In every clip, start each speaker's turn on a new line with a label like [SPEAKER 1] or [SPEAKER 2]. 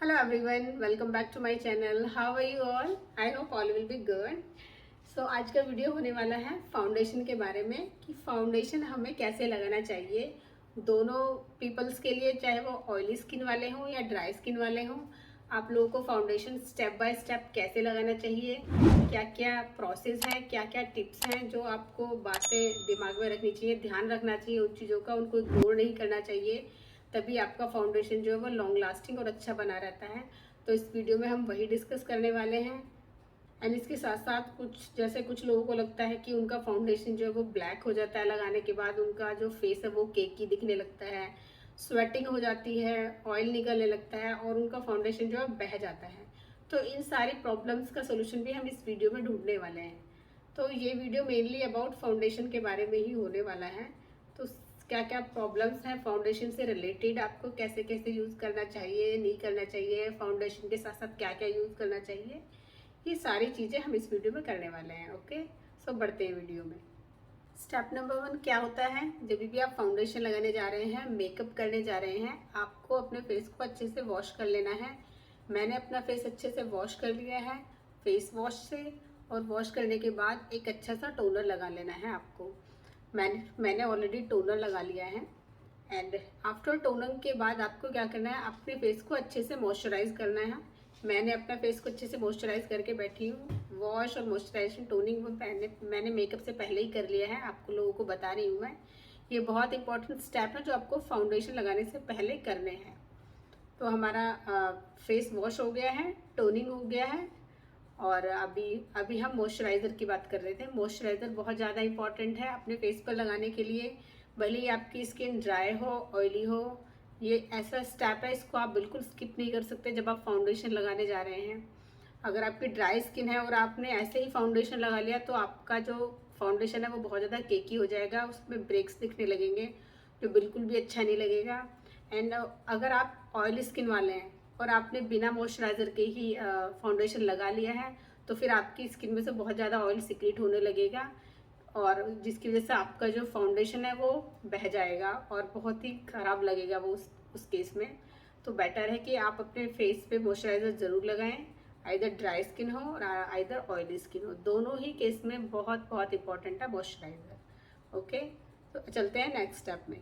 [SPEAKER 1] Hello everyone, welcome back to my channel. How are you all? I hope all will be good. So आज का video होने वाला है foundation के बारे में कि फाउंडेशन हमें कैसे लगाना चाहिए दोनों पीपल्स के लिए, चाहे वो ऑयली स्किन वाले हों या ड्राई स्किन वाले हों। आप लोगों को फाउंडेशन स्टेप बाय स्टेप कैसे लगाना चाहिए, क्या क्या प्रोसेस है, क्या क्या टिप्स हैं जो आपको बातें दिमाग में रखनी चाहिए, ध्यान रखना चाहिए उन चीज़ों का, उनको इग्नोर नहीं करना चाहिए, तभी आपका फाउंडेशन जो है वो लॉन्ग लास्टिंग और अच्छा बना रहता है। तो इस वीडियो में हम वही डिस्कस करने वाले हैं। एंड इसके साथ साथ कुछ लोगों को लगता है कि उनका फाउंडेशन जो है वो ब्लैक हो जाता है, लगाने के बाद उनका जो फेस है वो केकी दिखने लगता है, स्वेटिंग हो जाती है, ऑयल निकलने लगता है और उनका फाउंडेशन जो है बह जाता है। तो इन सारी प्रॉब्लम्स का सोल्यूशन भी हम इस वीडियो में ढूंढने वाले हैं। तो ये वीडियो मेनली अबाउट फाउंडेशन के बारे में ही होने वाला है। तो क्या क्या प्रॉब्लम्स हैं फाउंडेशन से रिलेटेड, आपको कैसे कैसे यूज़ करना चाहिए, नहीं करना चाहिए, फाउंडेशन के साथ साथ क्या क्या यूज़ करना चाहिए, ये सारी चीज़ें हम इस वीडियो में करने वाले हैं। ओके, सो बढ़ते हैं वीडियो में। स्टेप नंबर 1 क्या होता है? जब भी आप फाउंडेशन लगाने जा रहे हैं, मेकअप करने जा रहे हैं, आपको अपने फेस को अच्छे से वॉश कर लेना है। मैंने अपना फेस अच्छे से वॉश कर लिया है फेस वॉश से, और वॉश करने के बाद एक अच्छा सा टोनर लगा लेना है आपको। मैंने ऑलरेडी टोनर लगा लिया है। एंड आफ्टर टोनर के बाद आपको क्या करना है, अपने फेस को अच्छे से मॉइस्चराइज करना है। मैंने अपना फेस को अच्छे से मॉइस्चराइज करके बैठी हूँ। वॉश और मॉइस्चराइजेशन टोनिंग मैंने मेकअप से पहले ही कर लिया है, आपको लोगों को बता रही हूँ मैं। ये बहुत इंपॉर्टेंट स्टेप है जो आपको फाउंडेशन लगाने से पहले करने हैं। तो हमारा फेस वॉश हो गया है, टोनिंग हो गया है, और अभी अभी हम मॉइस्चराइज़र की बात कर रहे थे। मॉइस्चराइज़र बहुत ज़्यादा इंपॉर्टेंट है अपने फेस पर लगाने के लिए, भले ही आपकी स्किन ड्राई हो, ऑयली हो। ये ऐसा स्टेप है, इसको आप बिल्कुल स्किप नहीं कर सकते जब आप फाउंडेशन लगाने जा रहे हैं। अगर आपकी ड्राई स्किन है और आपने ऐसे ही फाउंडेशन लगा लिया तो आपका जो फाउंडेशन है वो बहुत ज़्यादा केकी हो जाएगा, उसमें ब्रेक्स दिखने लगेंगे जो बिल्कुल भी अच्छा नहीं लगेगा। एंड अगर आप ऑयली स्किन वाले हैं और आपने बिना मॉइस्चराइज़र के ही फाउंडेशन लगा लिया है तो फिर आपकी स्किन में से बहुत ज़्यादा ऑयल सिक्रीट होने लगेगा, और जिसकी वजह से आपका जो फाउंडेशन है वो बह जाएगा और बहुत ही ख़राब लगेगा वो उस केस में। तो बेटर है कि आप अपने फेस पे मॉइस्चराइज़र ज़रूर लगाएं, आइदर ड्राई स्किन हो और आइदर ऑयली स्किन हो, दोनों ही केस में बहुत बहुत इंपॉर्टेंट है मॉइस्चराइज़र। ओके, तो चलते हैं नेक्स्ट स्टेप में।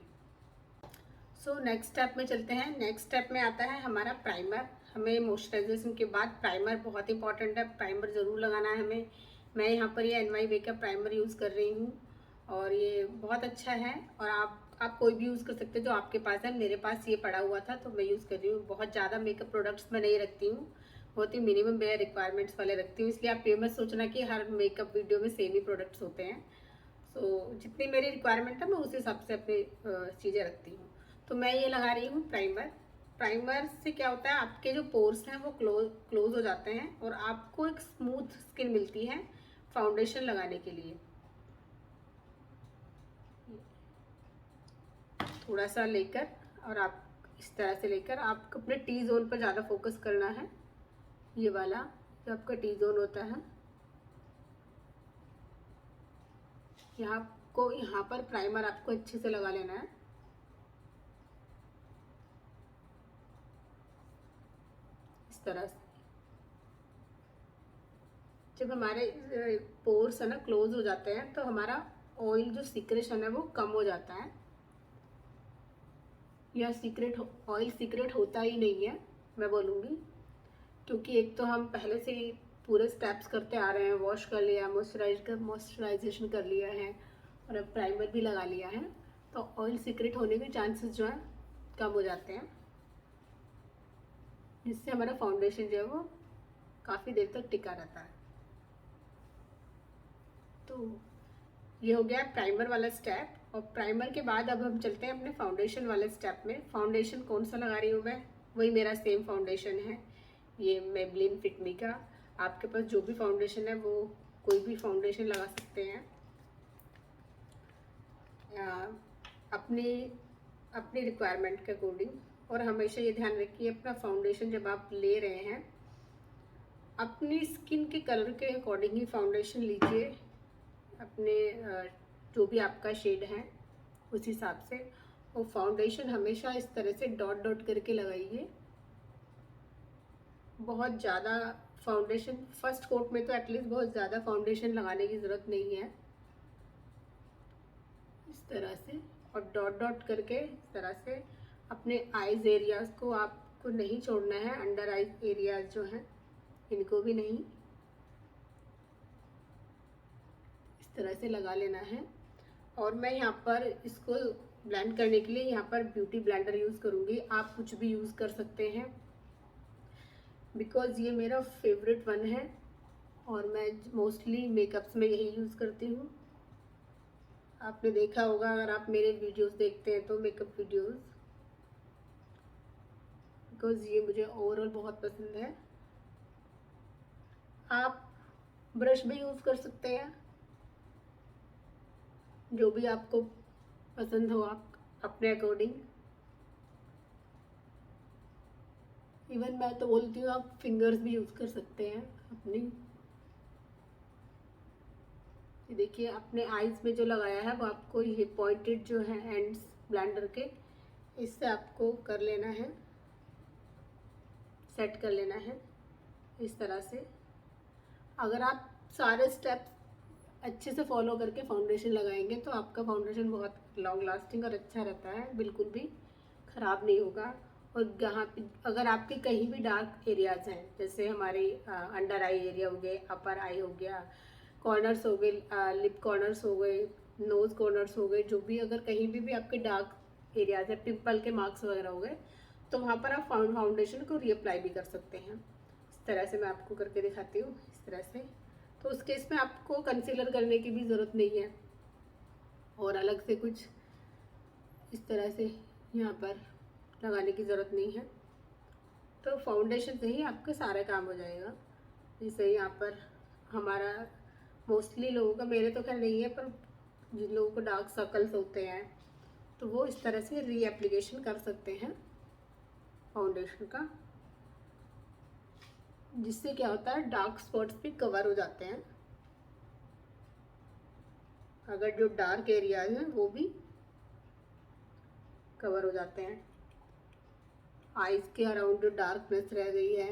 [SPEAKER 1] नेक्स्ट स्टेप में चलते हैं। नेक्स्ट स्टेप में आता है हमारा प्राइमर। हमें मॉइस्चराइजेशन के बाद प्राइमर बहुत इंपॉर्टेंट है, प्राइमर ज़रूर लगाना है हमें। मैं यहाँ पर ये NY का प्राइमर यूज़ कर रही हूँ और ये बहुत अच्छा है, और आप कोई भी यूज़ कर सकते हैं जो आपके पास है। मेरे पास ये पड़ा हुआ था तो मैं यूज़ कर रही हूँ। बहुत ज़्यादा मेकअप प्रोडक्ट्स मैं नहीं रखती हूँ, बहुत ही मिनिमम बेयर रिक्वायरमेंट्स वाले रखती हूँ, इसलिए आप ये मत सोचना कि हर मेकअप वीडियो में सेम ही प्रोडक्ट्स होते हैं। जितनी मेरी रिक्वायरमेंट है मैं उस हिसाब से अपनी चीज़ें रखती हूँ। तो मैं ये लगा रही हूँ प्राइमर। प्राइमर से क्या होता है, आपके जो पोर्स हैं वो क्लोज हो जाते हैं और आपको एक स्मूथ स्किन मिलती है फाउंडेशन लगाने के लिए। थोड़ा सा लेकर, और आप इस तरह से लेकर आपको अपने टी जोन पर ज़्यादा फोकस करना है। ये वाला जो आपका टी जोन होता है, यहाँ पर प्राइमर आपको अच्छे से लगा लेना है इस तरह से। जब हमारे पोर्स है ना क्लोज हो जाते हैं तो हमारा ऑयल जो सीक्रेशन है वो कम हो जाता है, या ऑयल सीक्रेट होता ही नहीं है मैं बोलूँगी, क्योंकि एक तो हम पहले से ही पूरे स्टेप्स करते आ रहे हैं। वॉश कर लिया, मॉइस्चराइजेशन कर लिया है और अब प्राइमर भी लगा लिया है, तो ऑयल सीक्रेट होने के चांसेस जो है कम हो जाते हैं, जिससे हमारा फाउंडेशन जो है वो काफ़ी देर तक टिका रहता है। तो ये हो गया प्राइमर वाला स्टेप। और प्राइमर के बाद अब हम चलते हैं अपने फाउंडेशन वाले स्टेप में। फाउंडेशन कौन सा लगा रही हूँ मैं, वही मेरा सेम फाउंडेशन है, ये मेबलिन फिटमी का। आपके पास जो भी फाउंडेशन है वो कोई भी फाउंडेशन लगा सकते हैं अपनी अपनी रिक्वायरमेंट के अकॉर्डिंग। और हमेशा ये ध्यान रखिए, अपना फाउंडेशन जब आप ले रहे हैं अपनी स्किन के कलर के अकॉर्डिंग ही फाउंडेशन लीजिए, अपने जो भी आपका शेड है उस हिसाब से। और फाउंडेशन हमेशा इस तरह से डॉट डॉट करके लगाइए, बहुत ज़्यादा फाउंडेशन, फर्स्ट कोट में तो एटलीस्ट बहुत ज़्यादा फाउंडेशन लगाने की ज़रूरत नहीं है। इस तरह से, और डॉट डॉट करके इस तरह से अपने आईज एरियाज को आपको नहीं छोड़ना है, अंडर आईज एरियाज जो हैं इनको भी नहीं, इस तरह से लगा लेना है। और मैं यहाँ पर इसको ब्लेंड करने के लिए यहाँ पर ब्यूटी ब्लेंडर यूज़ करूँगी। आप कुछ भी यूज़ कर सकते हैं, बिकॉज़ ये मेरा फेवरेट वन है और मैं मोस्टली मेकअप्स में यही यूज़ करती हूँ। आपने देखा होगा अगर आप मेरे वीडियोस देखते हैं तो, मेकअप वीडियोस, बिकॉज़ ये मुझे ओवरऑल बहुत पसंद है। आप ब्रश भी यूज़ कर सकते हैं, जो भी आपको पसंद हो आप अपने अकॉर्डिंग। इवन मैं तो बोलती हूँ आप फिंगर्स भी यूज़ कर सकते हैं अपनी। ये देखिए अपने आईज में जो लगाया है वो आपको ये पॉइंटेड जो है एंड्स ब्लेंडर के, इससे आपको कर लेना है, सेट कर लेना है इस तरह से। अगर आप सारे स्टेप्स अच्छे से फॉलो करके फाउंडेशन लगाएंगे तो आपका फाउंडेशन बहुत लॉन्ग लास्टिंग और अच्छा रहता है, बिल्कुल भी ख़राब नहीं होगा। और जहाँ पे अगर आपके कहीं भी डार्क एरियाज हैं, जैसे हमारे अंडर आई एरिया हो गए, अपर आई हो गया, कॉर्नर्स हो गए, लिप कॉर्नर्स हो गए, नोज़ कॉर्नर्स हो गए, जो भी अगर कहीं भी आपके डार्क एरियाज है, पिंपल के मार्क्स वगैरह हो गए, तो वहाँ पर आप फाउंडेशन को रीअप्लाई भी कर सकते हैं। इस तरह से मैं आपको करके दिखाती हूँ, इस तरह से। तो उस केस में आपको कंसीलर करने की भी ज़रूरत नहीं है और अलग से कुछ इस तरह से यहाँ पर लगाने की ज़रूरत नहीं है। तो फाउंडेशन से ही आपका सारा काम हो जाएगा। जैसे यहाँ पर हमारा मोस्टली लोगों का, मेरे तो खैर नहीं है, पर जिन लोगों को डार्क सर्कल्स होते हैं तो वो इस तरह से रीएप्लिकेशन कर सकते हैं फाउंडेशन का, जिससे क्या होता है डार्क स्पॉट्स भी कवर हो जाते हैं। अगर जो डार्क एरियाज हैं वो भी कवर हो जाते हैं। आईज के अराउंड जो डार्कनेस रह गई है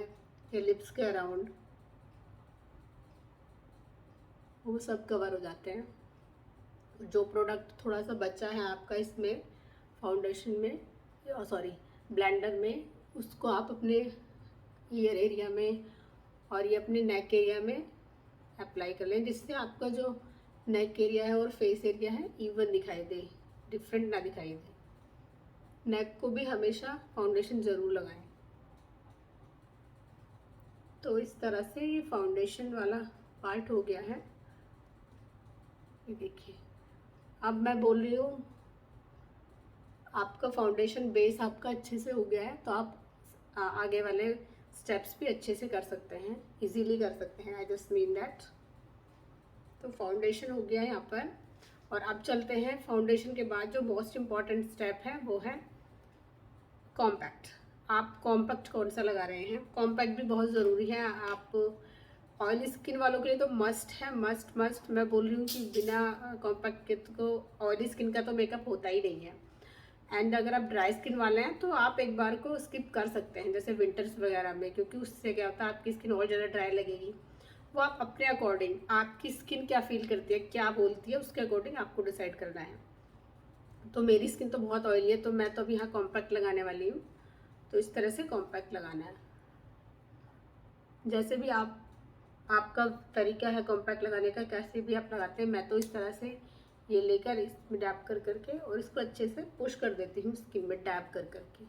[SPEAKER 1] या लिप्स के अराउंड, वो सब कवर हो जाते हैं। जो प्रोडक्ट थोड़ा सा बचा है आपका इसमें फाउंडेशन में, सॉरी ब्लेंडर में, उसको आप अपने ईयर एरिया में और ये अपने नेक एरिया में अप्लाई कर लें, जिससे आपका जो नेक एरिया है और फेस एरिया है इवन दिखाई दे, डिफरेंट ना दिखाई दे। नेक को भी हमेशा फाउंडेशन ज़रूर लगाएं। तो इस तरह से ये फाउंडेशन वाला पार्ट हो गया है। ये देखिए, अब मैं बोल रही हूँ आपका फाउंडेशन बेस आपका अच्छे से हो गया है, तो आप आगे वाले स्टेप्स भी अच्छे से कर सकते हैं, इजीली कर सकते हैं। I just mean that. तो फाउंडेशन हो गया है यहाँ पर, और अब चलते हैं फाउंडेशन के बाद जो मोस्ट इम्पॉर्टेंट स्टेप है वो है कॉम्पैक्ट। आप कॉम्पैक्ट कौन सा लगा रहे हैं? कॉम्पैक्ट भी बहुत ज़रूरी है। आप ऑयली स्किन वालों के लिए तो मस्ट है, मस्ट मस्ट। मैं बोल रही हूँ कि बिना कॉम्पैक्ट के तो ऑयली स्किन का तो मेकअप होता ही नहीं है। एंड अगर आप ड्राई स्किन वाले हैं तो आप एक बार को स्किप कर सकते हैं, जैसे विंटर्स वगैरह में, क्योंकि उससे क्या होता है आपकी स्किन और ज़्यादा ड्राई लगेगी। वो आप अपने अकॉर्डिंग, आपकी स्किन क्या फील करती है, क्या बोलती है, उसके अकॉर्डिंग आपको डिसाइड करना है। तो मेरी स्किन तो बहुत ऑयली है, तो मैं तो अभी यहाँ कॉम्पैक्ट लगाने वाली हूँ। तो इस तरह से कॉम्पैक्ट लगाना है। जैसे भी आपका तरीका है कॉम्पैक्ट लगाने का, कैसे भी आप लगाते हैं, मैं तो इस तरह से ये लेकर इसमें डैप कर करके और इसको अच्छे से पुश कर देती हूँ स्किन में, डैप कर करके।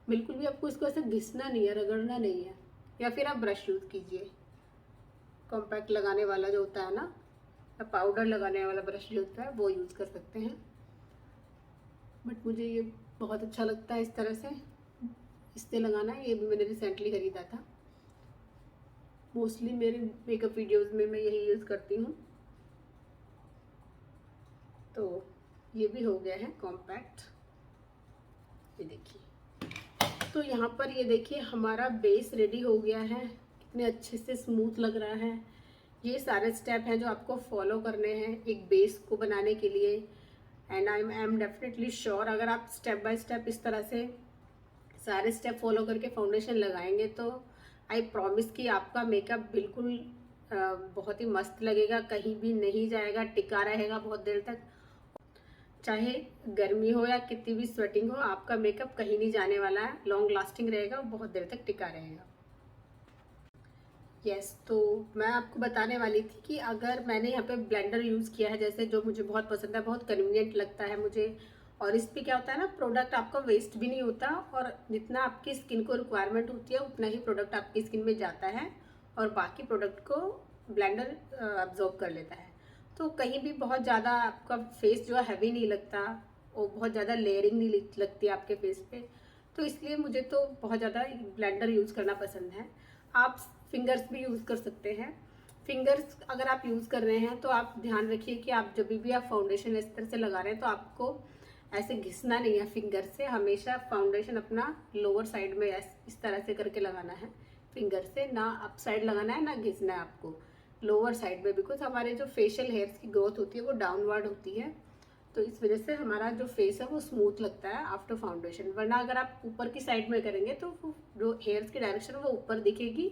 [SPEAKER 1] बिल्कुल भी आपको इसको ऐसे घिसना नहीं है, रगड़ना नहीं है। या फिर आप ब्रश यूज़ कीजिए, कॉम्पैक्ट लगाने वाला जो होता है ना, या पाउडर लगाने वाला ब्रश जो होता है वो यूज़ कर सकते हैं। बट मुझे ये बहुत अच्छा लगता है इस तरह से इससे लगाना। ये भी मैंने रिसेंटली ख़रीदा था। मोस्टली मेरे मेकअप वीडियोस में मैं यही यूज़ करती हूँ। तो ये भी हो गया है कॉम्पैक्ट। ये देखिए, तो यहाँ पर ये देखिए हमारा बेस रेडी हो गया है, कितने अच्छे से स्मूथ लग रहा है। ये सारे स्टेप हैं जो आपको फॉलो करने हैं एक बेस को बनाने के लिए। And I am definitely sure अगर आप स्टेप बाय स्टेप इस तरह से सारे स्टेप फॉलो करके फाउंडेशन लगाएंगे तो आई प्रॉमिस कि आपका मेकअप बिल्कुल बहुत ही मस्त लगेगा, कहीं भी नहीं जाएगा, टिका रहेगा बहुत देर तक। चाहे गर्मी हो या कितनी भी स्वेटिंग हो, आपका मेकअप कहीं नहीं जाने वाला है, लॉन्ग लास्टिंग रहेगा, बहुत देर तक टिका रहेगा। यस तो मैं आपको बताने वाली थी कि अगर मैंने यहाँ पे ब्लेंडर यूज़ किया है, जैसे जो मुझे बहुत पसंद है, बहुत कन्वीनियंट लगता है मुझे, और इस पर क्या होता है ना, प्रोडक्ट आपका वेस्ट भी नहीं होता, और जितना आपकी स्किन को रिक्वायरमेंट होती है उतना ही प्रोडक्ट आपकी स्किन में जाता है, और बाकी प्रोडक्ट को ब्लेंडर अब्जॉर्ब कर लेता है। तो कहीं भी बहुत ज़्यादा आपका फेस जो है हैवी नहीं लगता, और बहुत ज़्यादा लेयरिंग नहीं लगती आपके फेस पे। तो इसलिए मुझे तो बहुत ज़्यादा ब्लेंडर यूज़ करना पसंद है। आप फिंगर्स भी यूज़ कर सकते हैं। फिंगर्स अगर आप यूज़ कर रहे हैं तो आप ध्यान रखिए कि आप जब भी आप फाउंडेशन इस तरह से लगा रहे हैं तो आपको ऐसे घिसना नहीं है फिंगर से। हमेशा फाउंडेशन अपना लोअर साइड में इस तरह से करके लगाना है फिंगर से, ना अप साइड लगाना है ना घिसना है आपको, लोअर साइड में। बिकॉज हमारे जो फेशियल हेयर्स की ग्रोथ होती है वो डाउनवर्ड होती है, तो इस वजह से हमारा जो फेस है वो स्मूथ लगता है आफ्टर फाउंडेशन। वरना अगर आप ऊपर की साइड में करेंगे तो जो हेयर्स की डायरेक्शन है वो ऊपर दिखेगी,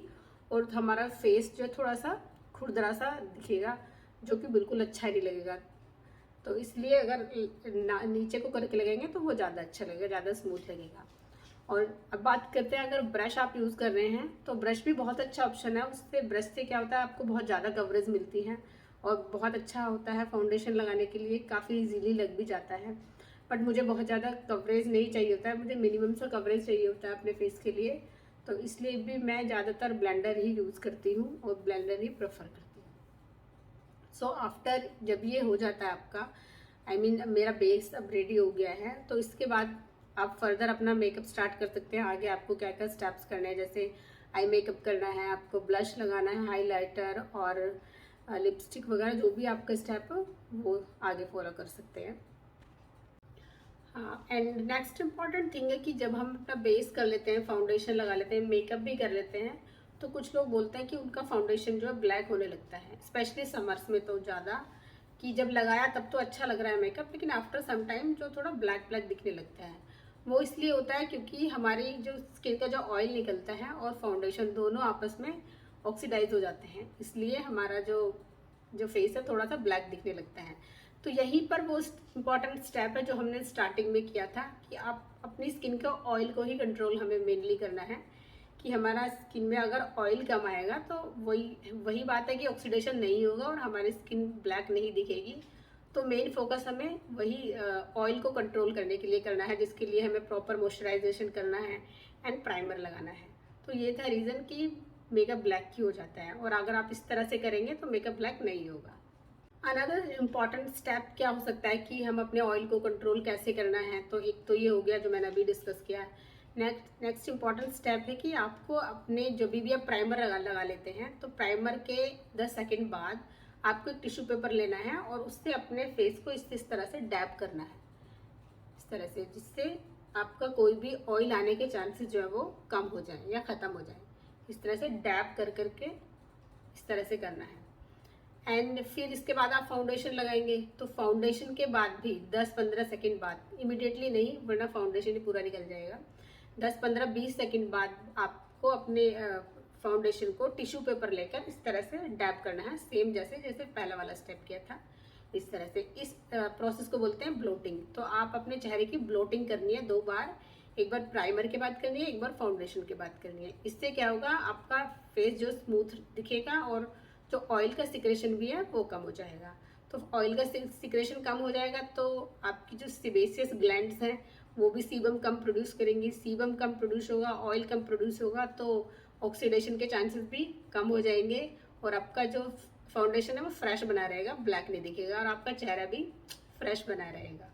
[SPEAKER 1] और हमारा फेस जो थोड़ा सा खुरदरा सा दिखेगा, जो कि बिल्कुल अच्छा नहीं लगेगा। तो इसलिए अगर नीचे को करके लगेंगे तो वो ज़्यादा अच्छा लगेगा, ज़्यादा स्मूथ लगेगा। और अब बात करते हैं, अगर ब्रश आप यूज़ कर रहे हैं तो ब्रश भी बहुत अच्छा ऑप्शन है। उससे ब्रश से क्या होता है, आपको बहुत ज़्यादा कवरेज मिलती है और बहुत अच्छा होता है फाउंडेशन लगाने के लिए, काफ़ी इजीली लग भी जाता है। बट मुझे बहुत ज़्यादा कवरेज नहीं चाहिए होता है, मुझे मिनिमम सा कवरेज चाहिए होता है अपने फेस के लिए। तो इसलिए भी मैं ज़्यादातर ब्लेंडर ही यूज़ करती हूँ और ब्लेंडर ही प्रेफर करती हूँ। सो आफ्टर जब ये हो जाता है आपका, I mean, मेरा बेस अब रेडी हो गया है, तो इसके बाद आप फर्दर अपना मेकअप स्टार्ट कर सकते हैं। आगे आपको क्या क्या स्टेप्स करने हैं, जैसे आई मेकअप करना है, आपको ब्लश लगाना है, हाइलाइटर और लिपस्टिक वगैरह, जो भी आपका स्टेप हो वो आगे फॉलो कर सकते हैं। हाँ, एंड नेक्स्ट इम्पॉर्टेंट थिंग है कि जब हम अपना बेस कर लेते हैं, फाउंडेशन लगा लेते हैं, मेकअप भी कर लेते हैं, तो कुछ लोग बोलते हैं कि उनका फाउंडेशन जो है ब्लैक होने लगता है, स्पेशली समर्स में तो ज़्यादा, कि जब लगाया तब तो अच्छा लग रहा है मेकअप, लेकिन आफ्टर सम टाइम जो थोड़ा ब्लैक ब्लैक दिखने लगता है। वो इसलिए होता है क्योंकि हमारी जो स्किन का जो ऑयल निकलता है और फाउंडेशन दोनों आपस में ऑक्सीडाइज हो जाते हैं, इसलिए हमारा जो जो फेस है थोड़ा सा ब्लैक दिखने लगता है। तो यहीं पर वो इम्पॉर्टेंट स्टेप है जो हमने स्टार्टिंग में किया था, कि आप अपनी स्किन का ऑयल को ही कंट्रोल हमें मेनली करना है, कि हमारा स्किन में अगर ऑयल कम आएगा तो वही वही बात है कि ऑक्सीडेशन नहीं होगा और हमारी स्किन ब्लैक नहीं दिखेगी। तो मेन फोकस हमें वही ऑयल को कंट्रोल करने के लिए करना है, जिसके लिए हमें प्रॉपर मॉइस्चराइजेशन करना है एंड प्राइमर लगाना है। तो ये था रीज़न कि मेकअप ब्लैक क्यों हो जाता है, और अगर आप इस तरह से करेंगे तो मेकअप ब्लैक नहीं होगा। अनदर इम्पॉर्टेंट स्टेप क्या हो सकता है कि हम अपने ऑयल को कंट्रोल कैसे करना है, तो एक तो ये हो गया जो मैंने अभी डिस्कस किया है। नेक्स्ट इम्पॉर्टेंट स्टेप है कि आपको अपने जो भी आप प्राइमर लगा लेते हैं, तो प्राइमर के 10 सेकेंड बाद आपको एक टिश्यू पेपर लेना है और उससे अपने फेस को इस तरह से डैप करना है, इस तरह से, जिससे आपका कोई भी ऑयल आने के चांसेस जो है वो कम हो जाए या ख़त्म हो जाए। इस तरह से डैप कर करके इस तरह से करना है। एंड फिर इसके बाद आप फाउंडेशन लगाएंगे, तो फाउंडेशन के बाद भी 10-15 सेकेंड बाद, इमिडिएटली नहीं वरना फाउंडेशन ही पूरा निकल जाएगा, 10-15-20 सेकेंड बाद आपको अपने फाउंडेशन को टिश्यू पेपर लेकर इस तरह से डैप करना है, सेम जैसे जैसे पहला वाला स्टेप किया था इस तरह से। इस प्रोसेस को बोलते हैं ब्लोटिंग। तो आप अपने चेहरे की ब्लोटिंग करनी है 2 बार, एक बार प्राइमर के बाद करनी है, एक बार फाउंडेशन के बाद करनी है। इससे क्या होगा, आपका फेस जो स्मूथ दिखेगा और जो ऑयल का सिक्रेशन भी है वो कम हो जाएगा। तो ऑयल का सिक्रेशन कम हो जाएगा तो आपकी जो सिबेसियस ग्लैंड्स हैं वो भी सीबम कम प्रोड्यूस करेंगी, सीबम कम प्रोड्यूस होगा, ऑयल कम प्रोड्यूस होगा, तो ऑक्सीडेशन के चांसेस भी कम हो जाएंगे, और आपका जो फाउंडेशन है वो फ्रेश बना रहेगा, ब्लैक नहीं दिखेगा, और आपका चेहरा भी फ्रेश बना रहेगा।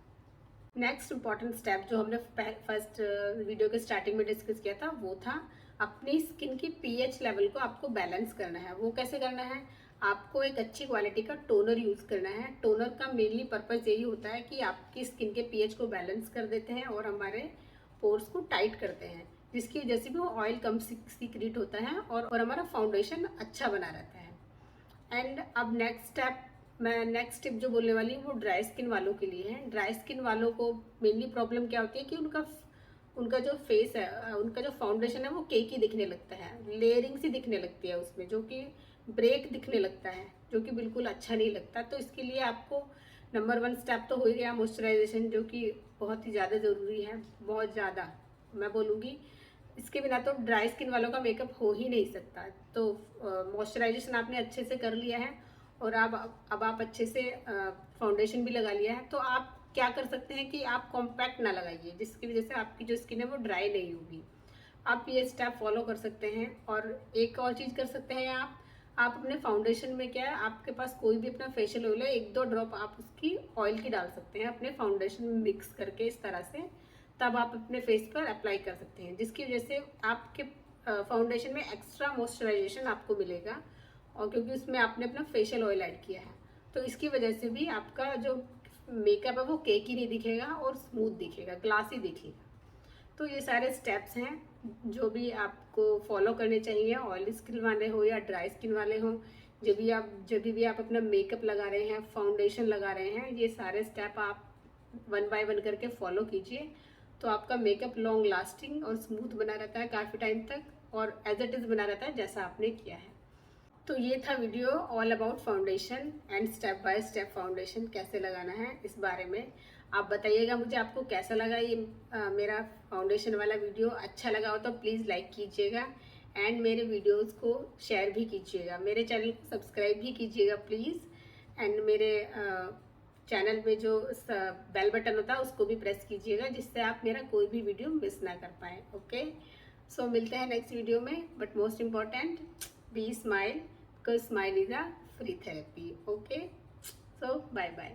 [SPEAKER 1] नेक्स्ट इम्पॉर्टेंट स्टेप जो हमने फर्स्ट वीडियो के स्टार्टिंग में डिस्कस किया था वो था अपनी स्किन की पीएच लेवल को आपको बैलेंस करना है। वो कैसे करना है, आपको एक अच्छी क्वालिटी का टोनर यूज़ करना है। टोनर का मेनली पर्पज़ यही होता है कि आपकी स्किन के पीएच को बैलेंस कर देते हैं और हमारे पोर्स को टाइट करते हैं, जिसकी वजह से भी वो ऑयल कम सीक्रेट होता है और हमारा फाउंडेशन अच्छा बना रहता है। एंड अब मैं नेक्स्ट टिप जो बोलने वाली हूँ वो ड्राई स्किन वालों के लिए है। ड्राई स्किन वालों को मेनली प्रॉब्लम क्या होती है कि उनका उनका जो फेस है, उनका जो फाउंडेशन है वो केकी दिखने लगता है, लेयरिंग सी दिखने लगती है उसमें, जो कि ब्रेक दिखने लगता है, जो कि बिल्कुल अच्छा नहीं लगता। तो इसके लिए आपको नंबर 1 स्टेप तो हो ही गया मॉइस्चराइजेशन, जो कि बहुत ही ज़्यादा ज़रूरी है, बहुत ज़्यादा मैं बोलूँगी। इसके बिना तो ड्राई स्किन वालों का मेकअप हो ही नहीं सकता। तो मॉइस्चराइजेशन आपने अच्छे से कर लिया है और अब आप अच्छे से फाउंडेशन भी लगा लिया है, तो आप क्या कर सकते हैं कि आप कॉम्पैक्ट ना लगाइए, जिसकी वजह से आपकी जो स्किन है वो ड्राई नहीं होगी। आप ये स्टेप फॉलो कर सकते हैं। और एक और चीज़ कर सकते हैं आप अपने फाउंडेशन में, क्या है, आपके पास कोई भी अपना फेशियल ऑयल है, 1-2 ड्रॉप आप उसकी ऑयल की डाल सकते हैं अपने फाउंडेशन में मिक्स करके इस तरह से, तब आप अपने फेस पर अप्लाई कर सकते हैं, जिसकी वजह से आपके फाउंडेशन में एक्स्ट्रा मॉइस्चराइजेशन आपको मिलेगा। और क्योंकि उसमें आपने अपना फेशियल ऑयल ऐड किया है, तो इसकी वजह से भी आपका जो मेकअप है वो केकी नहीं दिखेगा और स्मूथ दिखेगा, ग्लासी दिखेगा। तो ये सारे स्टेप्स हैं जो भी आपको फॉलो करने चाहिए, ऑयली स्किन वाले हो या ड्राई स्किन वाले हो। जब भी आप अपना मेकअप लगा रहे हैं, फाउंडेशन लगा रहे हैं, ये सारे स्टेप आप 1 बाय 1 करके फॉलो कीजिए, तो आपका मेकअप लॉन्ग लास्टिंग और स्मूथ बना रहता है काफ़ी टाइम तक, और एज इट इज़ बना रहता है जैसा आपने किया है। तो ये था video all about foundation and step by step foundation कैसे लगाना है इस बारे में। आप बताइएगा मुझे आपको कैसा लगा ये मेरा फाउंडेशन वाला वीडियो। अच्छा लगा हो तो प्लीज़ लाइक कीजिएगा एंड मेरे वीडियोस को शेयर भी कीजिएगा, मेरे चैनल को सब्सक्राइब भी कीजिएगा प्लीज़। एंड मेरे चैनल में जो बेल बटन होता है उसको भी प्रेस कीजिएगा, जिससे आप मेरा कोई भी वीडियो मिस ना कर पाएँ। ओके, सो मिलते हैं नेक्स्ट वीडियो में, but most important, be smile because smile is a free therapy. Okay, so bye bye.